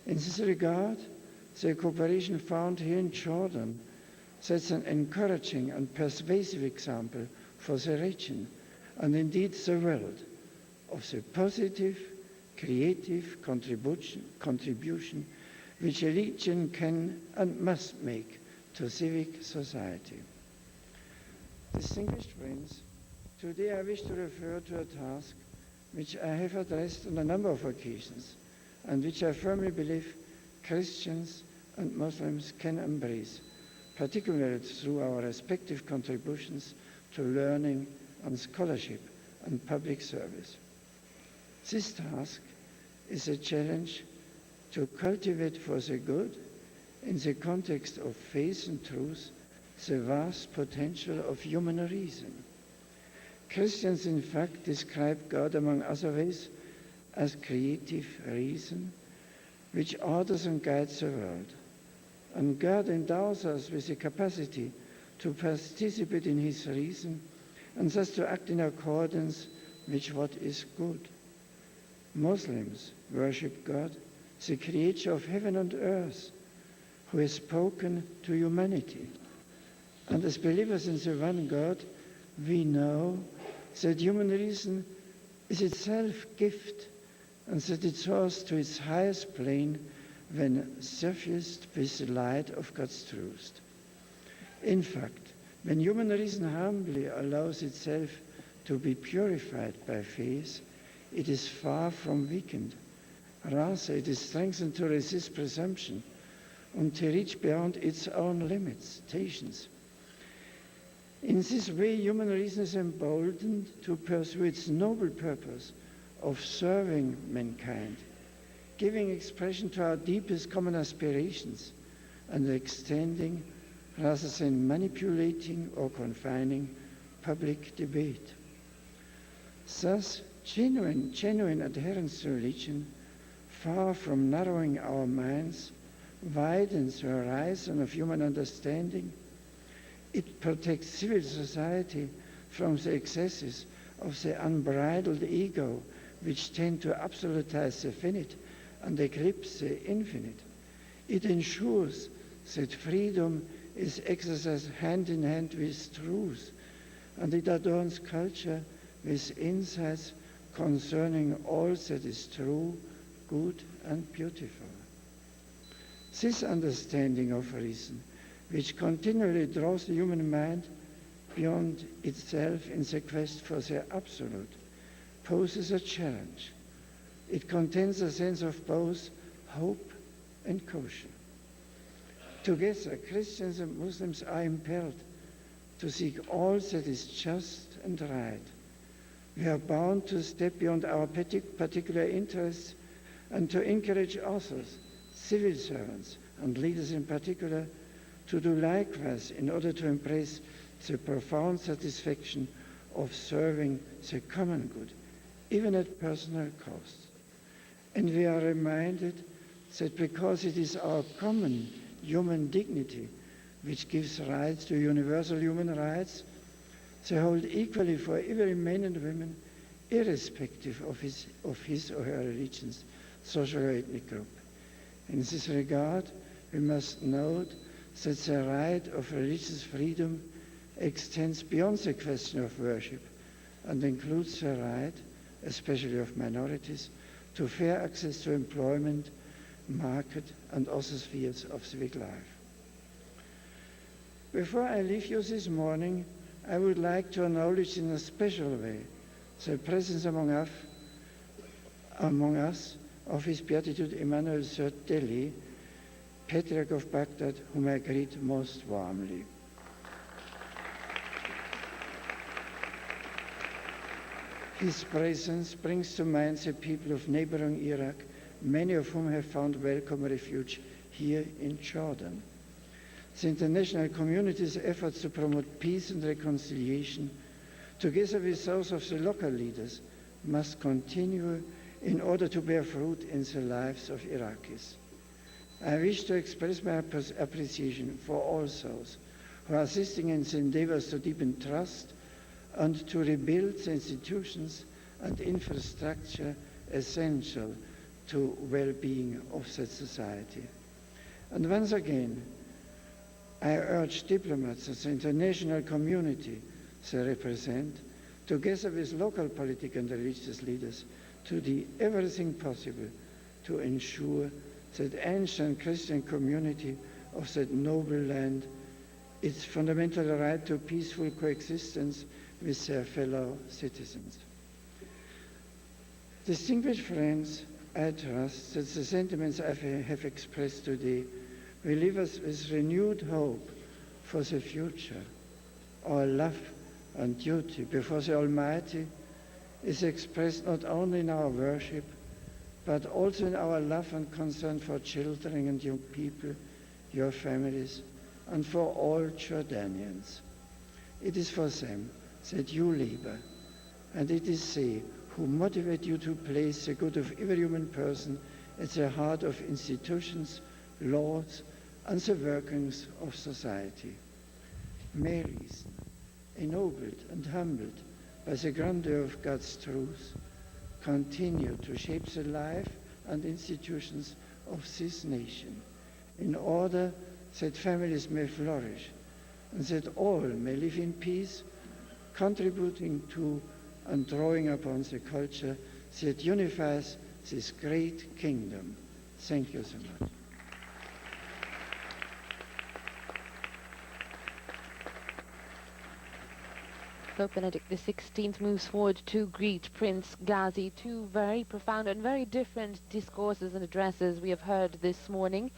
In this regard, the cooperation found here in Jordan sets an encouraging and persuasive example for the region, and indeed the world, of the positive, creative contribution which a region can and must make to civic society. Distinguished friends, today I wish to refer to a task which I have addressed on a number of occasions, and which I firmly believe Christians and Muslims can embrace, particularly through our respective contributions to learning and scholarship and public service. This task is a challenge to cultivate for the good, in the context of faith and truth, the vast potential of human reason. Christians, in fact, describe God, among other ways, as creative reason, which orders and guides the world. And God endows us with the capacity to participate in his reason, and thus to act in accordance with what is good. Muslims worship God, the creator of heaven and earth, who has spoken to humanity. And as believers in the one God, we know that human reason is itself gift, and that it soars to its highest plane when suffused with the light of God's truth. In fact, when human reason humbly allows itself to be purified by faith, it is far from weakened. Rather, it is strengthened to resist presumption and to reach beyond its own limitations. In this way, human reason is emboldened to pursue its noble purpose of serving mankind, giving expression to our deepest common aspirations, and extending, rather than manipulating or confining, public debate. Thus, genuine adherence to religion, far from narrowing our minds, widens the horizon of human understanding. It protects civil society from the excesses of the unbridled ego, which tend to absolutize the finite and eclipse the infinite. It ensures that freedom is exercised hand in hand with truth, and it adorns culture with insights concerning all that is true, good, and beautiful. This understanding of reason, which continually draws the human mind beyond itself in the quest for the absolute, poses a challenge. It contains a sense of both hope and caution. Together, Christians and Muslims are impelled to seek all that is just and right. We are bound to step beyond our particular interests and to encourage authors, civil servants, and leaders in particular to do likewise in order to embrace the profound satisfaction of serving the common good, even at personal cost. And we are reminded that because it is our common human dignity which gives rights to universal human rights, they hold equally for every man and woman, irrespective of his or her religion's social or ethnic group. In this regard, we must note that the right of religious freedom extends beyond the question of worship and includes the right, especially of minorities, to fair access to employment, market, and other spheres of civic life. Before I leave you this morning, I would like to acknowledge in a special way the presence among us of His Beatitude Emmanuel III Delhi, Patriarch of Baghdad, whom I greet most warmly. His presence brings to mind the people of neighboring Iraq, many of whom have found welcome refuge here in Jordan. The international community's efforts to promote peace and reconciliation, together with those of the local leaders, must continue in order to bear fruit in the lives of Iraqis. I wish to express my appreciation for all those who are assisting in the endeavors to deepen trust and to rebuild the institutions and infrastructure essential to well-being of that society. And once again, I urge diplomats of the international community they represent, together with local political and religious leaders, to do everything possible to ensure that ancient Christian community of that noble land its fundamental right to peaceful coexistence with their fellow citizens. Distinguished friends, I trust that the sentiments I have expressed today will leave us with renewed hope for the future. Our love and duty before the Almighty is expressed not only in our worship, but also in our love and concern for children and young people, your families, and for all Jordanians. It is for them that you labor, and it is they who motivate you to place the good of every human person at the heart of institutions, laws, and the workings of society. May reason, ennobled and humbled by the grandeur of God's truth, continue to shape the life and institutions of this nation, in order that families may flourish and that all may live in peace, contributing to and drawing upon the culture that unifies this great kingdom. Thank you so much. Pope Benedict XVI moves forward to greet Prince Ghazi. Two very profound and very different discourses and addresses we have heard this morning.